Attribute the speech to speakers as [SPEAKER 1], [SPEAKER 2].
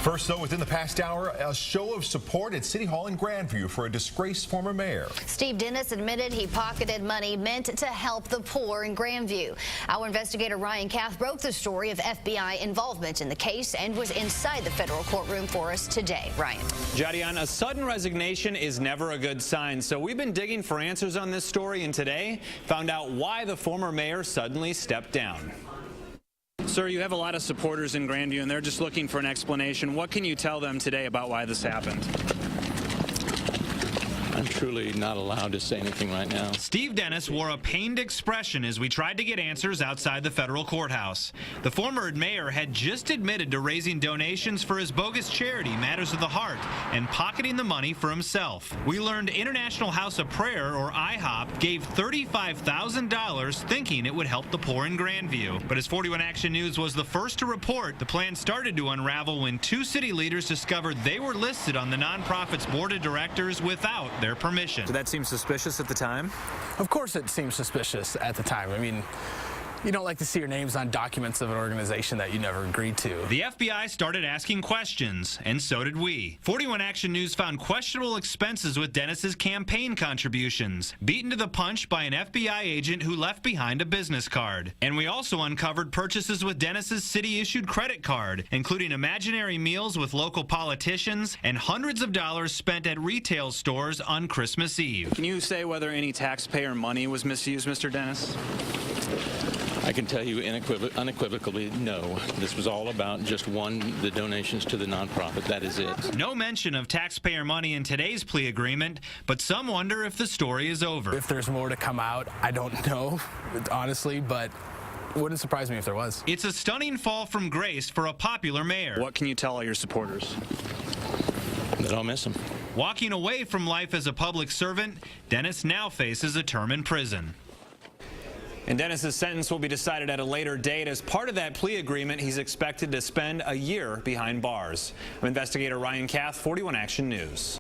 [SPEAKER 1] First, though, within the past hour, a show of support at City Hall in Grandview for a disgraced former mayor.
[SPEAKER 2] Steve Dennis admitted he pocketed money meant to help the poor in Grandview. Our investigator Ryan Kath broke the story of FBI involvement in the case and was inside the federal courtroom for us today. Ryan.
[SPEAKER 3] Jadian, a sudden resignation is never a good sign, so we've been digging for answers on this story, and today found out why the former mayor suddenly stepped down.
[SPEAKER 4] Sir, you have a lot of supporters in Grandview, and they're just looking for an explanation. What can you tell them today about why this happened?
[SPEAKER 5] I'm truly not allowed to say anything right now.
[SPEAKER 6] Steve Dennis wore a pained expression as we tried to get answers outside the federal courthouse. The former mayor had just admitted to raising donations for his bogus charity, Matters of the Heart, and pocketing the money for himself. We learned International House of Prayer, or IHOP, gave $35,000 thinking it would help the poor in Grandview. But as 41 Action News was the first to report, the plan started to unravel when two city leaders discovered they were listed on the nonprofit's board of directors without their permission.
[SPEAKER 7] Did that seem suspicious at the time?
[SPEAKER 8] Of course it seems suspicious at the time. I mean, you don't like to see your names on documents of an organization that you never agreed to.
[SPEAKER 6] The FBI started asking questions, and so did we. 41 Action News found questionable expenses with Dennis's campaign contributions, beaten to the punch by an FBI agent who left behind a business card. And we also uncovered purchases with Dennis's city-issued credit card, including imaginary meals with local politicians and hundreds of dollars spent at retail stores on Christmas Eve.
[SPEAKER 4] Can you say whether any taxpayer money was misused, Mr. Dennis?
[SPEAKER 5] I can tell you unequivocally, no. This was all about just the donations to the nonprofit. That is it.
[SPEAKER 6] No mention of taxpayer money in today's plea agreement, but some wonder if the story is over.
[SPEAKER 8] If there's more to come out, I don't know, honestly, but it wouldn't surprise me if there was.
[SPEAKER 6] It's a stunning fall from grace for a popular mayor.
[SPEAKER 4] What can you tell all your supporters?
[SPEAKER 5] That I'll miss him.
[SPEAKER 6] Walking away from life as a public servant, Dennis now faces a term in prison.
[SPEAKER 3] And Dennis's sentence will be decided at a later date. As part of that plea agreement, he's expected to spend a year behind bars. I'm investigator Ryan Kath, 41 Action News.